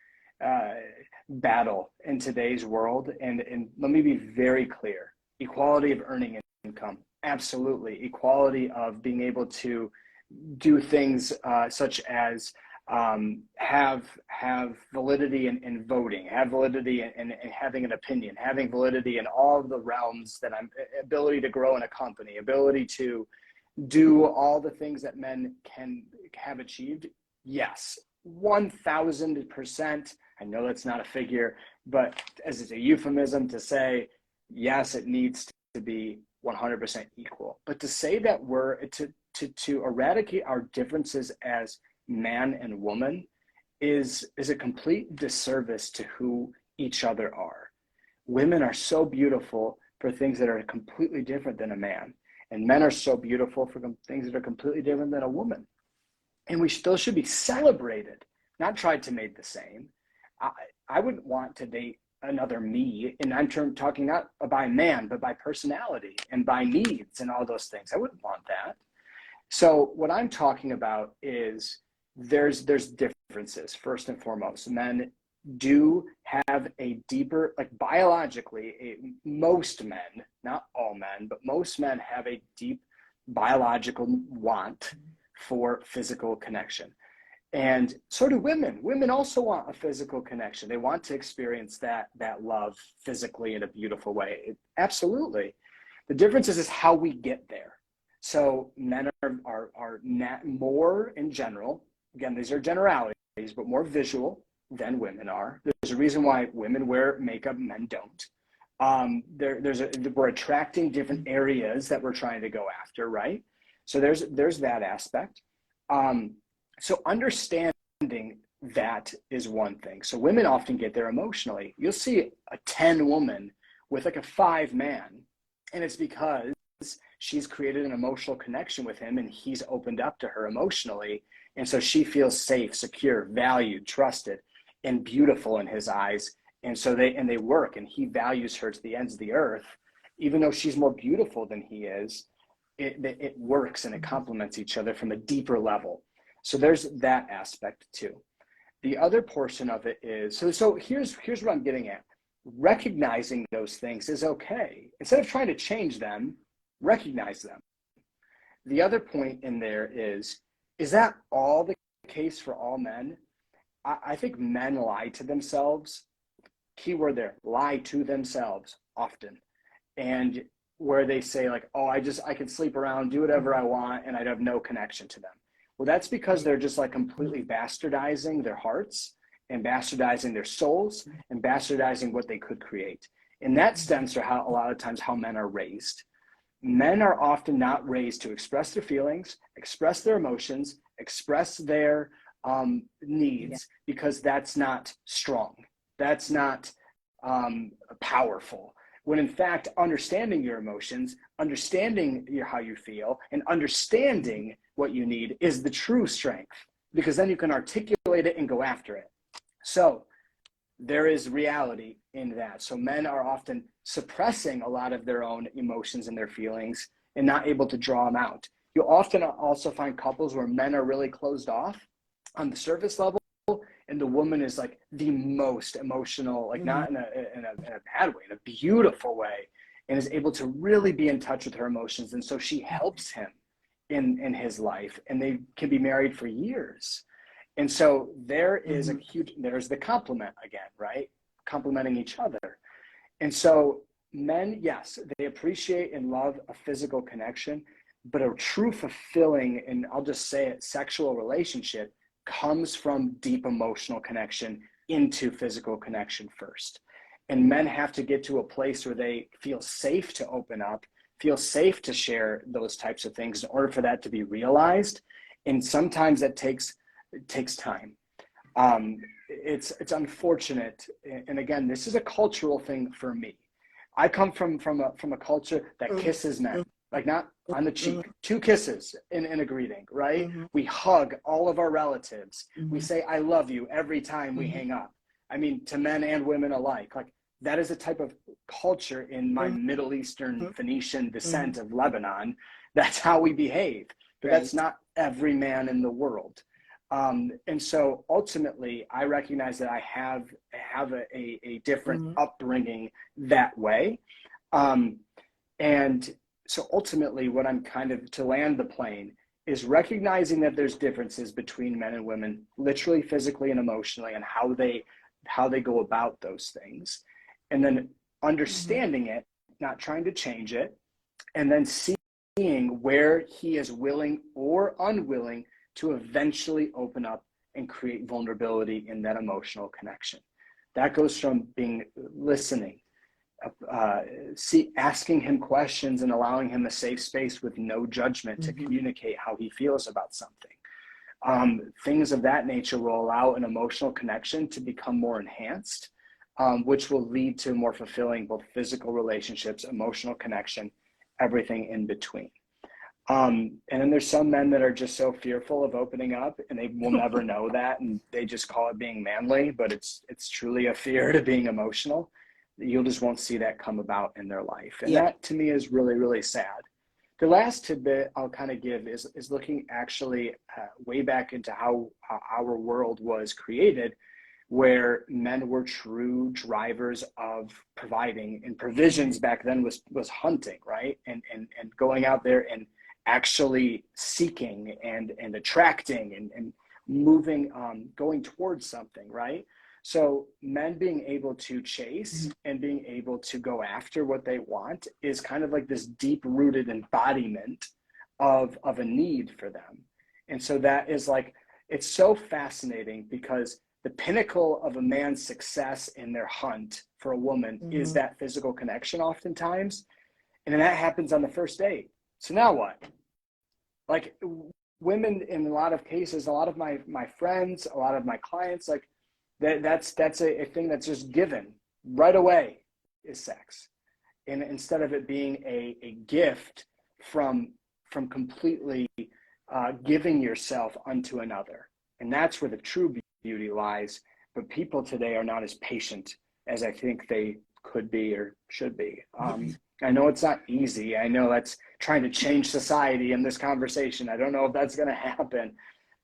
battle in today's world. And let me be very clear. Equality of earning income. Absolutely. Equality of being able to do things such as have validity in voting, have validity in having an opinion, having validity in all of the realms that ability to grow in a company, ability to do all the things that men can have achieved. Yes, 1000%. I know that's not a figure, but as it's a euphemism to say, yes, it needs to be 100% equal. But to say that we're to eradicate our differences as man and woman is a complete disservice to who each other are. Women are so beautiful for things that are completely different than a man, and men are so beautiful for things that are completely different than a woman. And we still should be celebrated, not tried to make the same. I wouldn't want to date another me, and I'm talking not by man, but by personality and by needs and all those things. I wouldn't want that. So what I'm talking about is there's differences. First and foremost, men do have a deeper, like biologically, most men, not all men, but most men have a deep biological want for physical connection. And so do women. Women also want a physical connection. They want to experience that love physically in a beautiful way. Absolutely. The difference is how we get there. So men are not more in general. Again, these are generalities, but more visual than women are. There's a reason why women wear makeup, men don't. We're attracting different areas that we're trying to go after, right? So there's that aspect. So understanding that is one thing. So women often get there emotionally. You'll see a 10 woman with like a 5 man, and it's because she's created an emotional connection with him and he's opened up to her emotionally. And so she feels safe, secure, valued, trusted, and beautiful in his eyes. And so they work, and he values her to the ends of the earth. Even though she's more beautiful than he is, it works and it complements each other from a deeper level. So there's that aspect too. The other portion of it is, so here's what I'm getting at. Recognizing those things is okay. Instead of trying to change them, recognize them. The other point in there is that all the case for all men? I think men lie to themselves. Keyword there, lie to themselves often. And where they say like, oh, I can sleep around, do whatever I want, and I'd have no connection to them. Well, that's because they're just like completely bastardizing their hearts and bastardizing their souls and bastardizing what they could create. And that stems from how a lot of times how men are raised. Men are often not raised to express their feelings, express their emotions, express their needs, because that's not strong. That's not powerful. When in fact, understanding your emotions, understanding how you feel, and understanding what you need is the true strength, because then you can articulate it and go after it. So there is reality in that. So men are often suppressing a lot of their own emotions and their feelings and not able to draw them out. You'll often also find couples where men are really closed off on the surface level, and the woman is like the most emotional, like not in a bad way, in a beautiful way, and is able to really be in touch with her emotions. And so she helps him in his life, and they can be married for years. And so there is a huge, there's the complement again, right? Complementing each other. And so men, yes, they appreciate and love a physical connection, but a true fulfilling, and I'll just say it, sexual relationship comes from deep emotional connection into physical connection first. And men have to get to a place where they feel safe to open up, feel safe to share those types of things in order for that to be realized. And sometimes that takes time. It's unfortunate. And again, this is a cultural thing for me. I come from a culture that kisses men, like not on the cheek, 2 kisses in a greeting, right? We hug all of our relatives. We say, I love you every time we hang up. I mean, to men and women alike, like that is a type of culture in my Middle Eastern Phoenician descent of Lebanon. That's how we behave, but that's not every man in the world. And so ultimately I recognize that I have a different upbringing that way. And so ultimately what I'm kind of, to land the plane, is recognizing that there's differences between men and women, literally, physically, and emotionally, and how they go about those things. And then understanding it, not trying to change it, and then seeing where he is willing or unwilling to eventually open up and create vulnerability in that emotional connection. That goes from being listening, asking him questions and allowing him a safe space with no judgment to communicate how he feels about something. Things of that nature will allow an emotional connection to become more enhanced, which will lead to more fulfilling both physical relationships, emotional connection, everything in between. And then there's some men that are just so fearful of opening up, and they will never know that, and they just call it being manly, but it's truly a fear to being emotional. You'll just won't see that come about in their life. And that to me is really, really sad. The last tidbit I'll kind of give is looking actually way back into how our world was created, where men were true drivers of providing, and provisions back then was hunting, right? And going out there and actually seeking and attracting and moving, going towards something, right? So men being able to chase and being able to go after what they want is kind of like this deep-rooted embodiment of a need for them. And so that is like, it's so fascinating because the pinnacle of a man's success in their hunt for a woman is that physical connection oftentimes. And then that happens on the first date. So now what? Like women in a lot of cases, a lot of my friends, a lot of my clients, like that's a thing that's just given right away is sex. And instead of it being a gift from completely giving yourself unto another. And that's where the true beauty lies. But people today are not as patient as I think they could be or should be. I know it's not easy. I know that's trying to change society in this conversation. I don't know if that's going to happen.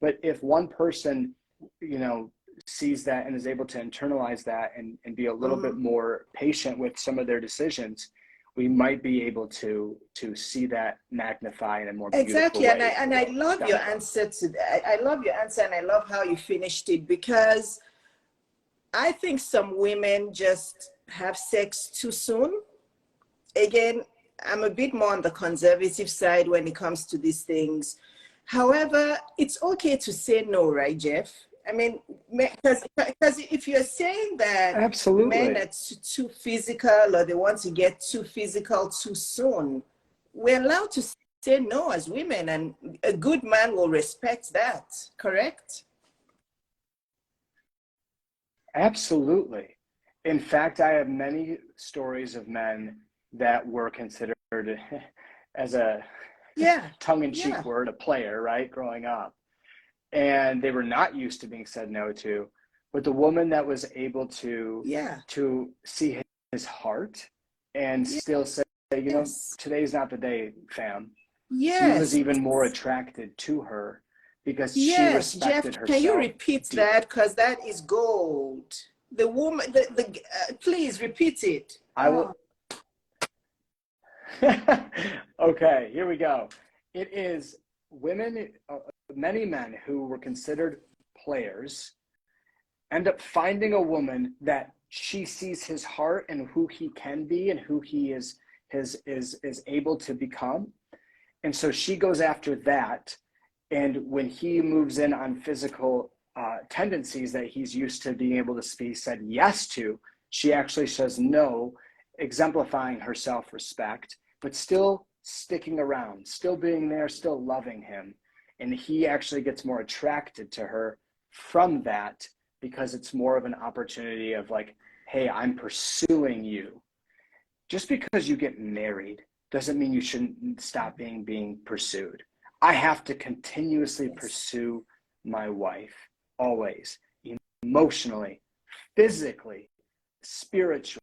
But if one person, you know, sees that and is able to internalize that and be a little bit more patient with some of their decisions, we might be able to see that magnify in a more beautiful way. And I love your answer to that. I love your answer, and I love how you finished it, because I think some women just have sex too soon. Again, I'm a bit more on the conservative side when it comes to these things. However, it's okay to say no, right, Jeff? I mean, because if you're saying that absolutely men are too physical, or they want to get too physical too soon, we're allowed to say no as women, and a good man will respect that, correct? Absolutely. In fact, I have many stories of men that were considered as a tongue-in-cheek word, a player, right, growing up. And they were not used to being said no to. But the woman that was able to see his heart and still say, you know, today's not the day, fam. He was even more attracted to her because she respected herself. Can you repeat that? Because that is gold. The woman, please repeat it. I will. Okay, here we go. It is women, many men who were considered players end up finding a woman that she sees his heart and who he can be and who he is able to become. And so she goes after that. And when he moves in on physical tendencies that he's used to being able to be said yes to, she actually says no, exemplifying her self-respect, but still sticking around, still being there, still loving him. And he actually gets more attracted to her from that, because it's more of an opportunity of like, hey, I'm pursuing you. Just because you get married doesn't mean you shouldn't stop being pursued. I have to continuously pursue my wife, always, emotionally, physically, spiritually.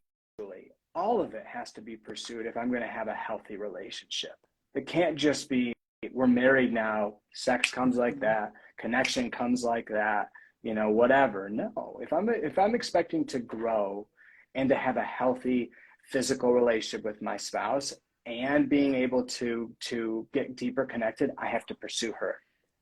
All of it has to be pursued if I'm going to have a healthy relationship. It can't just be, we're married now, sex comes like that, connection comes like that, you know, whatever. No, if I'm expecting to grow and to have a healthy physical relationship with my spouse and being able to get deeper connected, I have to pursue her,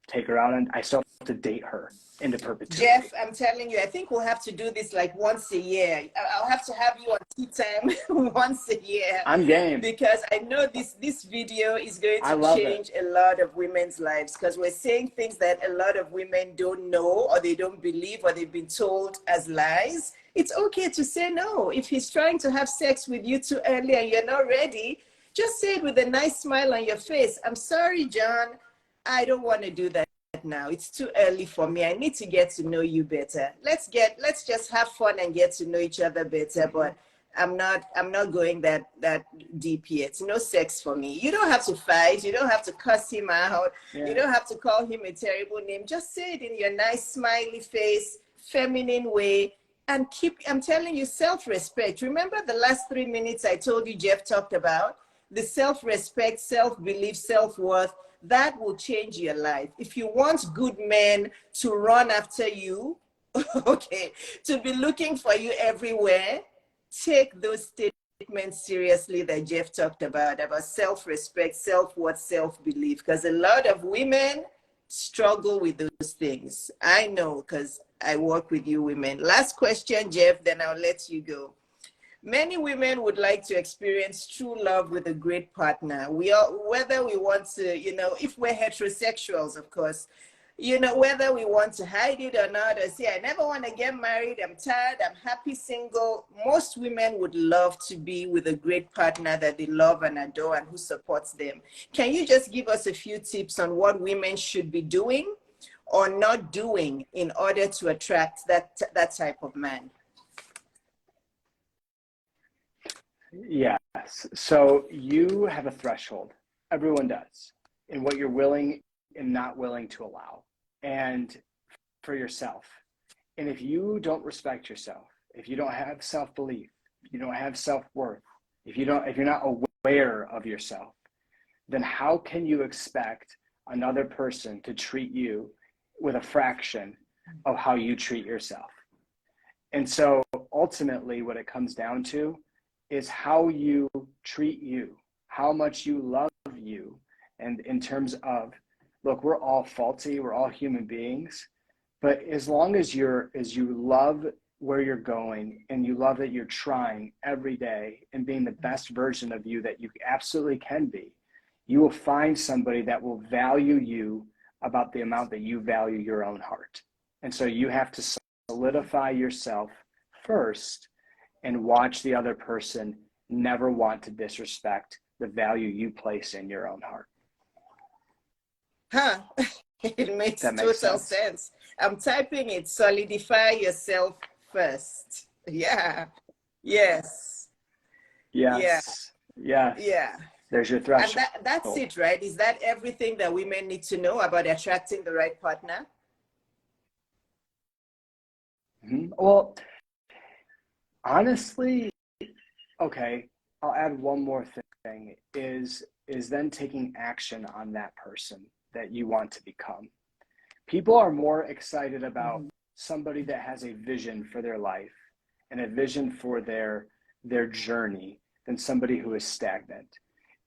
take her out, and I still have to date her into perpetuity. Jeff, I'm telling you, I think we'll have to do this like once a year. I'll have to have you on Tea Time once a year. I'm game. Because I know this video is going to change a lot of women's lives, because we're saying things that a lot of women don't know, or they don't believe, or they've been told as lies. It's okay to say no. If he's trying to have sex with you too early and you're not ready, just say it with a nice smile on your face. I'm sorry, John, I don't want to do that now. It's too early for me. I need to get to know you better. Let's just have fun and get to know each other better. But I'm not going that deep yet. No sex for me. You don't have to fight. You don't have to cuss him out. You don't have to call him a terrible name. Just say it in your nice smiley face, feminine way. And I'm telling you, self-respect. Remember the last 3 minutes I told you Jeff talked about? The self-respect, self-belief, self-worth, that will change your life. If you want good men to run after you, okay, to be looking for you everywhere, take those statements seriously that Jeff talked about self-respect, self-worth, self-belief, because a lot of women struggle with those things. I know, because I work with you women. Last question, Jeff, then I'll let you go. Many women would like to experience true love with a great partner. We all, whether we want to, if we're heterosexuals, of course, whether we want to hide it or not, or say, I never want to get married, I'm tired, I'm happy single. Most women would love to be with a great partner that they love and adore and who supports them. Can you just give us a few tips on what women should be doing or not doing in order to attract that type of man? Yes. So you have a threshold. Everyone does. In what you're willing and not willing to allow. And for yourself. And if you don't respect yourself, if you don't have self-belief, if you don't have self-worth, if you're not aware of yourself, then how can you expect another person to treat you with a fraction of how you treat yourself? And so ultimately what it comes down to is how you treat you, how much you love you. And in terms of, look, we're all faulty, we're all human beings, but as long as you love where you're going and you love that you're trying every day and being the best version of you that you absolutely can be, you will find somebody that will value you about the amount that you value your own heart. And so you have to solidify yourself first and watch the other person never want to disrespect the value you place in your own heart. Huh. It makes total sense. I'm typing it. Solidify yourself first. Yeah. Yes. Yes. Yeah. Yes. Yeah. There's your threshold. And that's it, right? Is that everything that women need to know about attracting the right partner? Mm-hmm. Well, honestly, okay, I'll add one more thing is then taking action on that person that you want to become. People are more excited about somebody that has a vision for their life and a vision for their journey than somebody who is stagnant.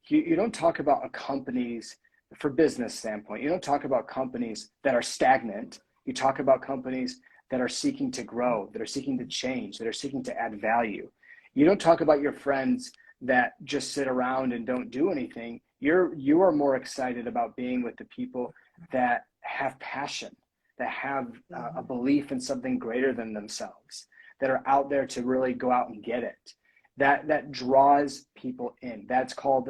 You don't talk about companies, for business standpoint, you don't talk about companies that are stagnant. You talk about companies that are seeking to grow, that are seeking to change, that are seeking to add value. You don't talk about your friends that just sit around and don't do anything. You are more excited about being with the people that have passion, that have a belief in something greater than themselves, that are out there to really go out and get it. That draws people in. That's called,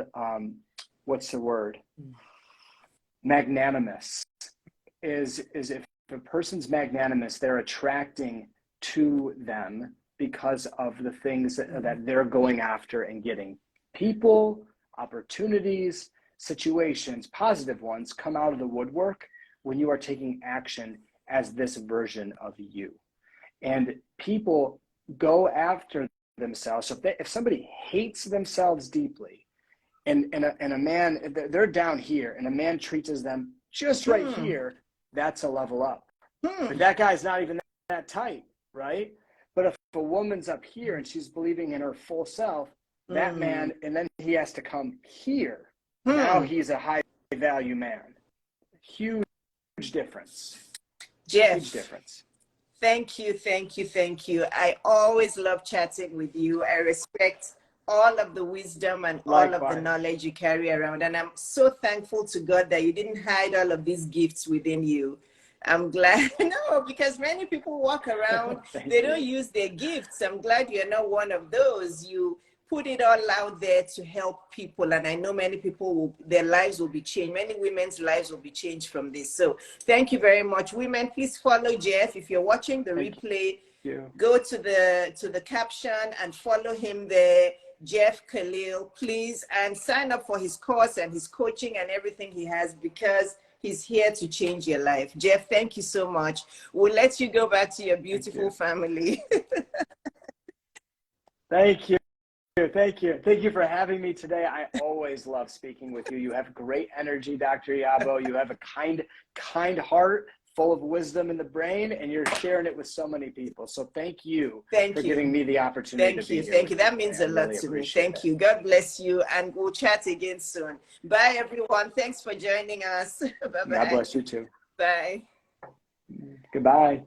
what's the word? Magnanimous. Is if a person's magnanimous, they're attracting to them because of the things that they're going after and getting. People, opportunities, situations, positive ones come out of the woodwork when you are taking action as this version of you. And people go after themselves. So if somebody hates themselves deeply and a man, they're down here and a man treats them just right here, that's a level up. But that guy's not even that tight, right? But if a woman's up here and she's believing in her full self, that man, and then he has to come here. Now he's a high value man. Huge difference. Jeff, huge difference. Thank you. I always love chatting with you. I respect all of the wisdom and all of the knowledge you carry around. And I'm so thankful to God that you didn't hide all of these gifts within you. I'm glad, no, because many people walk around, they don't use their gifts. I'm glad you're not one of those. You put it all out there to help people. And I know many people, their lives will be changed. Many women's lives will be changed from this. So thank you very much. Women, please follow Jeff. If you're watching the replay, go to the caption and follow him there. Jeff Kallil, please, and sign up for his course and his coaching and everything he has, because he's here to change your life. Jeff, thank you so much. We'll let you go back to your beautiful family. Thank you. Thank you for having me today. I always love speaking with you. You have great energy, Dr. Yabo. You have a kind heart, full of wisdom in the brain, and you're sharing it with so many people. So thank you for giving me the opportunity to be here. Thank you. That means a lot to me. Thank you. God bless you, and we'll chat again soon. Bye, everyone. Thanks for joining us. Bye-bye. God bless you too. Bye. Goodbye.